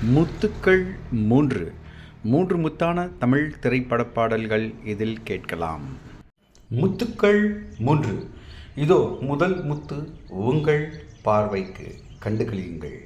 முத்துக்கள் மூன்று மூன்று முத்தான தமிழ் திரைப்பட பாடல்கள் இதில் கேட்கலாம். முத்துக்கள் மூன்று. இதோ முதல் முத்து உங்கள் பார்வைக்கு, கண்டுகளியுங்கள்.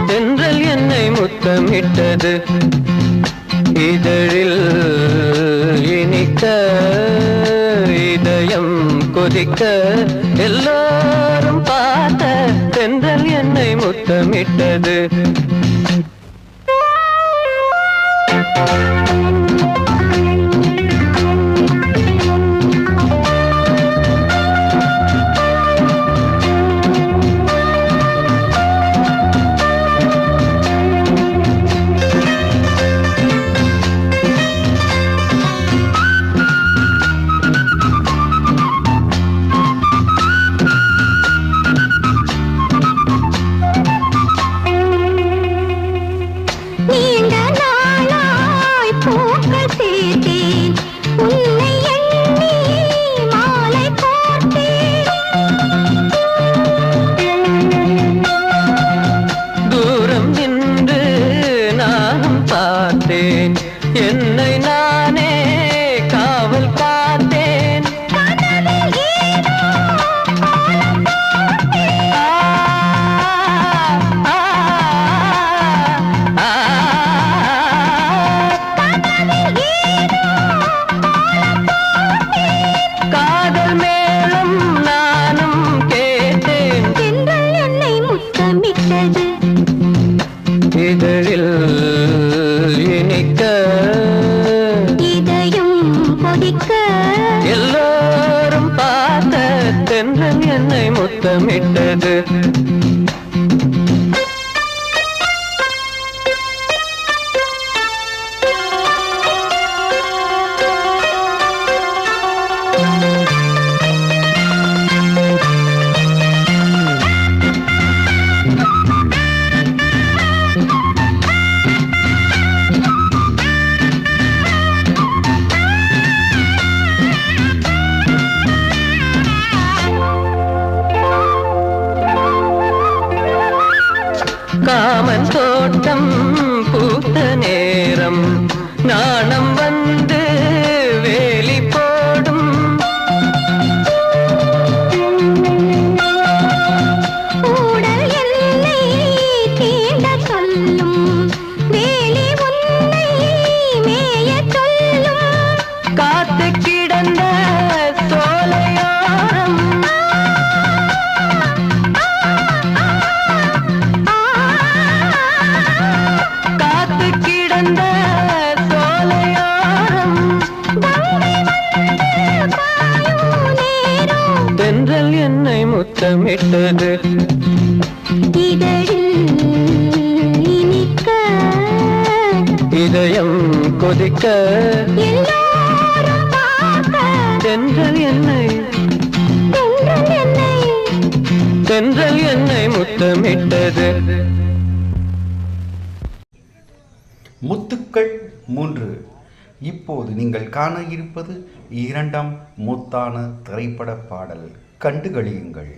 தென்றல் என்னை முத்தமிட்டது, இதழில் இனிக்க, இதயம் கொதிக்க, எல்லாரும் பார்க்க. தென்றல் என்னை முத்தமிட்டது. என்னை நானே காவல் காத்தேன். காதல் மேலும் நானும் கேட்டேன். தென்றல் என்னை முத்தமிட்டது, இதழில் இனிக்க, இதயம் கொதிக்க, எல்லோரும் பார்த்த. தென்றல் என்னை முத்தமிட்டது. காமன் தோட்டம் பூத்த நேரம், நாணம் வந்து வேலி போடும். ஊடல் எல்லை தீண்ட சொல்லும், வேலி உன்னை மேய சொல்லும். காத்து கிடந்த சோலையோரம், கிடந்த சோலையோரம், தென்றல் என்னை முத்தமிட்டது, இதழில் இனிக்க, இதயம் கொதிக்க, தென்றல் என்னை தென்றல் என்னை முத்தமிட்டது. முத்துக்கள் மூன்று. இப்போது நீங்கள் காண இருப்பது இரண்டாம் முத்தான திரைப்பட பாடல், கண்டுகளியுங்கள்.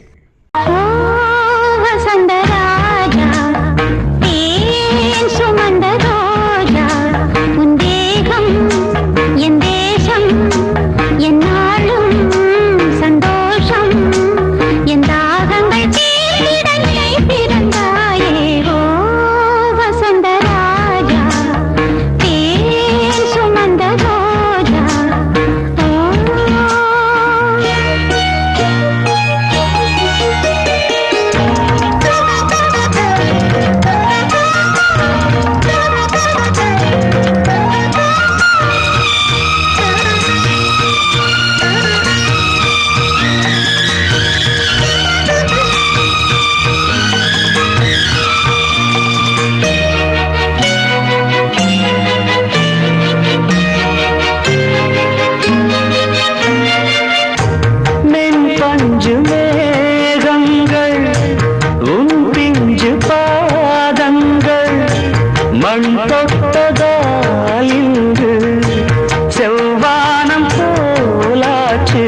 மஞ்சு மேகங்கள் உன் பிஞ்சு பாதங்கள் மண் தொட்டதால் இங்கு செவ்வானம் போலாச்சு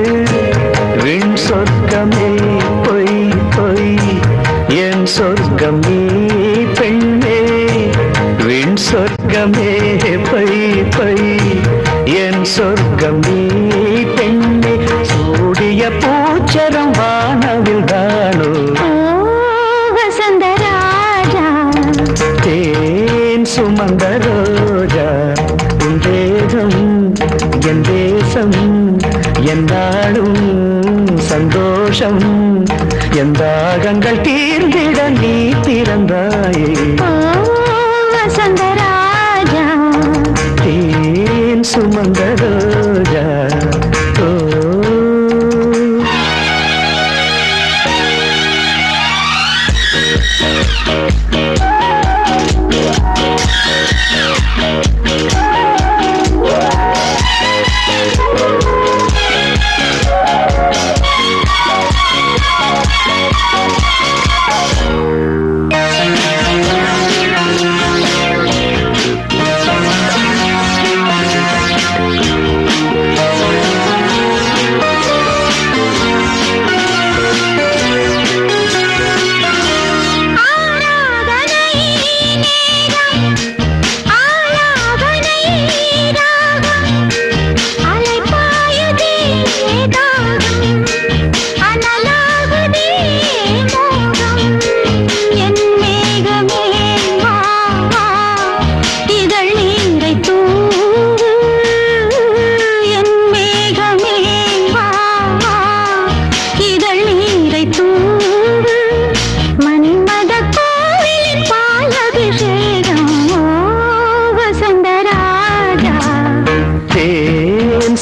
விண் சொர்க்கமே பொய் பொய் என் சொர்க்கமே பெண்ணே விண் சொர்க்கமே பொய் பொய் என் சொர்க்கமே பெண்ணே சூடிய பூச்சரம் வானவில் தானோ வசந்தராஜா தேன் சுமந்த ரோஜா உன் தேகம் என் தேசம் என்னாலும் சந்தோஷம் என் தாகங்கள் தீர்ந்திட நீ பிறந்தாயே ஓ வசந்தராஜா தேன் சுமந்த ரோஜா ஓ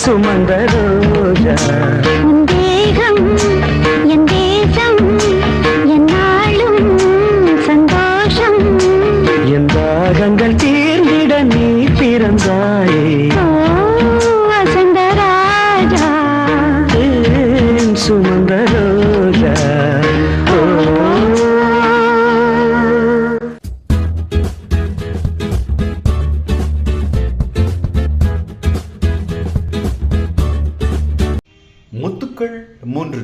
சுமந்த ரோஜா உன் தேகம் என் தேசம் என்னாலும் சந்தோஷம் என் தாகங்கள் தீர்ந்திட நீ பிறந்தாயே ஓ வசந்தராஜா தேன் சுமந்த ரோஜா ஓ முத்துக்கள் 3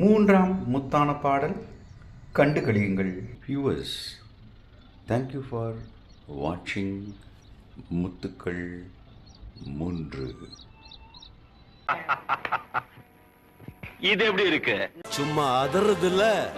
மூன்றாம் முத்தான பாடல் கண்டு களியுங்கள். வியூவர்ஸ், தேங்க்யூ ஃபார் வாட்சிங் முத்துக்கள் 3. இது எப்படி இருக்கு? சும்மா அதறது இல்ல.